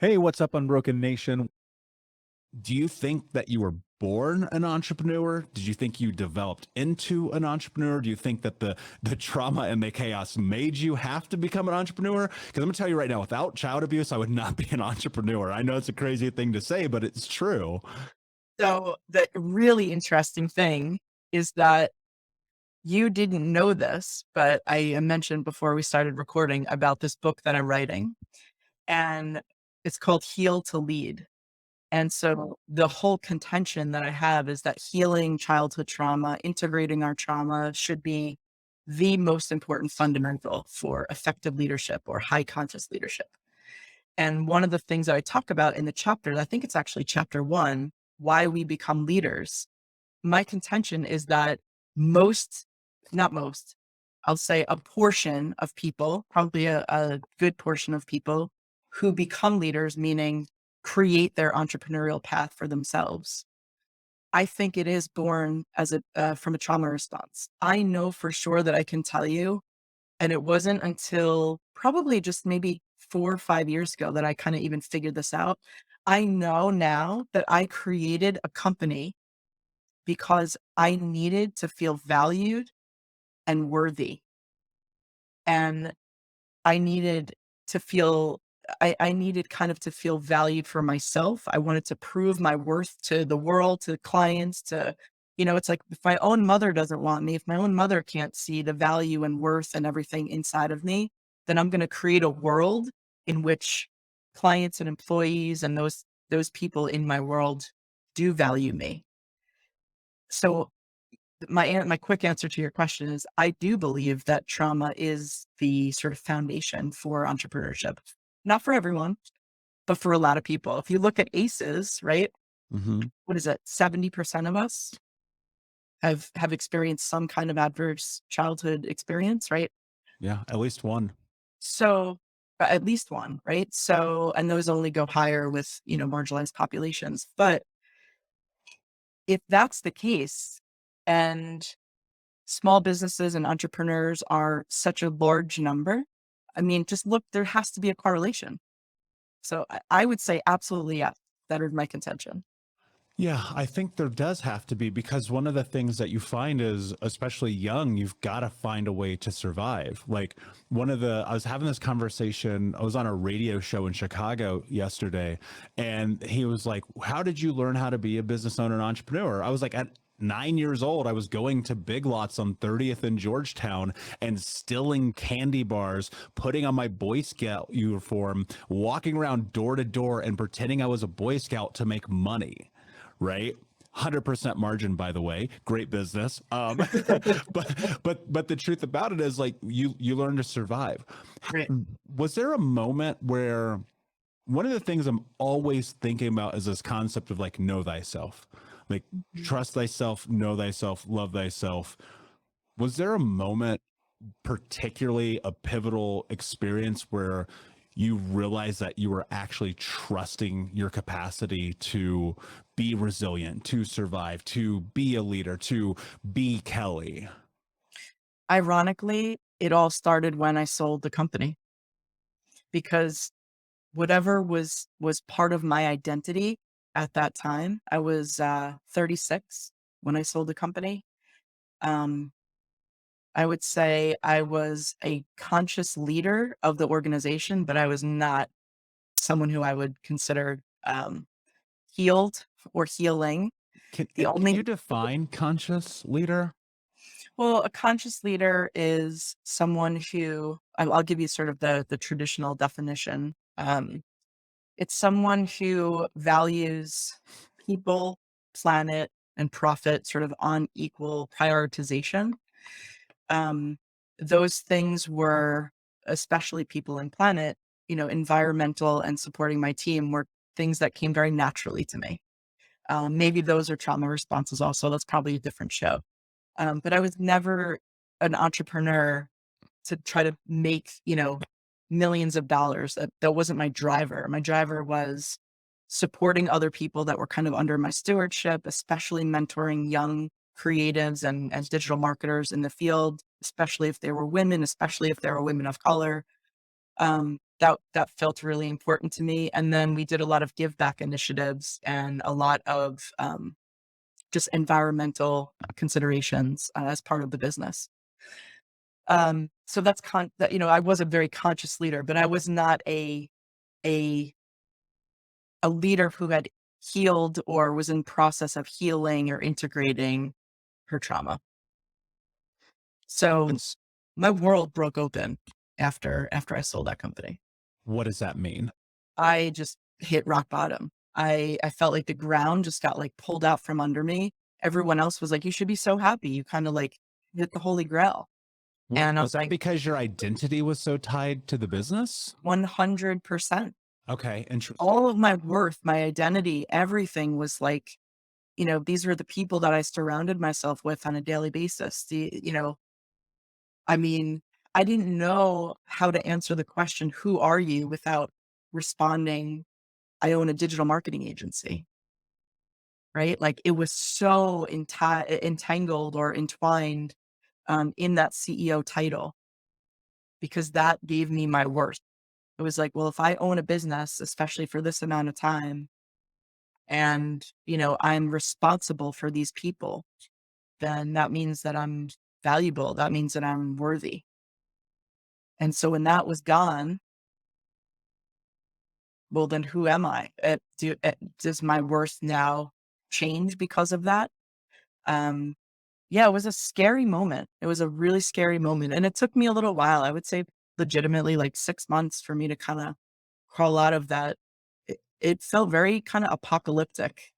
Hey, what's up, Unbroken Nation? Do you think that you were born an entrepreneur? Did you think you developed into an entrepreneur? Do you think that the trauma and the chaos made you have to become an entrepreneur? Because I'm gonna tell you right now, without child abuse, I would not be an entrepreneur. I know it's a crazy thing to say, but it's true. So the really interesting thing is that you didn't know this, but I mentioned before we started recording about this book that I'm writing, and it's called Heal to Lead. And so the whole contention that I have is that healing childhood trauma, integrating our trauma should be the most important fundamental for effective leadership or high conscious leadership. And one of the things that I talk about in the chapter, I think it's actually chapter one, why we become leaders. My contention is that most, not most, I'll say a portion of people, probably a good portion of people who become leaders, meaning create their entrepreneurial path for themselves. I think it is born as from a trauma response. I know for sure that I can tell you, and it wasn't until probably just maybe 4 or 5 years ago that I kind of even figured this out. I know now that I created a company because I needed to feel valued and worthy. And I needed to feel, I needed kind of to feel valued for myself. I wanted to prove my worth to the world, to clients, it's like if my own mother doesn't want me, if my own mother can't see the value and worth and everything inside of me, then I'm going to create a world in which clients and employees and those people in my world do value me. So my quick answer to your question is I do believe that trauma is the sort of foundation for entrepreneurship. Not for everyone, but for a lot of people. If you look at ACEs, right? Hmm. What is it? 70% of us have experienced some kind of adverse childhood experience, right? Yeah, at least one. So at least one, right? So, and those only go higher with, marginalized populations. But if that's the case, and small businesses and entrepreneurs are such a large number, I mean, just look, there has to be a correlation. So I would say absolutely yes. That is my contention. Yeah, I think there does have to be because one of the things that you find is, especially young, you've got to find a way to survive. Like I was having this conversation, I was on a radio show in Chicago yesterday, and he was like, how did you learn how to be a business owner and entrepreneur? I was like, at 9 years old, I was going to Big Lots on 30th in Georgetown and stealing candy bars, putting on my Boy Scout uniform, walking around door to door and pretending I was a Boy Scout to make money, right? 100% margin, by the way, great business. But the truth about it is, like, you learn to survive. Right. Was there a moment where one of the things I'm always thinking about is this concept of like know thyself, like Mhm. trust thyself, know thyself, love thyself. Was there a moment, particularly a pivotal experience, where you realize that you were actually trusting your capacity to be resilient, to survive, to be a leader, to be Kelly? Ironically, it all started when I sold the company because whatever was part of my identity at that time, I was 36 when I sold the company. Um, I would say I was a conscious leader of the organization, but I was not someone who I would consider healed or healing. The Can only you define conscious leader? well, a conscious leader is someone who I'll give you sort of the traditional definition. It's someone who values people, planet, and profit sort of on equal prioritization. Um, those things were, especially people and planet, environmental and supporting my team were things that came very naturally to me. Maybe those are trauma responses also. That's probably a different show. But I was never an entrepreneur to try to make, millions of dollars. That wasn't my driver. My driver was supporting other people that were kind of under my stewardship, especially mentoring young creatives and digital marketers in the field, especially if they were women, especially if they were women of color. That felt really important to me. And then we did a lot of give back initiatives and a lot of just environmental considerations as part of the business. So that, I was a very conscious leader, but I was not a a leader who had healed or was in process of healing or integrating her trauma. So And my world broke open after I sold that company. what does that mean? I just hit rock bottom. I felt like the ground just got like pulled out from under me. Everyone else was like, "You should be so happy. You kind of like hit the holy grail." And I Was was that like, because your identity was so tied to the business? 100%. Okay, interesting. All of my worth, my identity, everything was like, these were the people that I surrounded myself with on a daily basis. I mean, I didn't know how to answer the question, "Who are you?" without responding, "I own a digital marketing agency." Right? Like it was so entangled or entwined in that CEO title because that gave me my worth. It was like, well, if I own a business, especially for this amount of time, and I'm responsible for these people, then that means that I'm valuable. That means that I'm worthy. And so when that was gone, well, then who am I? Does my worth now change because of that? Um, yeah, it was a scary moment. It was a really scary moment. And it took me a little while. I would say legitimately like 6 months for me to kind of crawl out of that. It felt very kind of apocalyptic.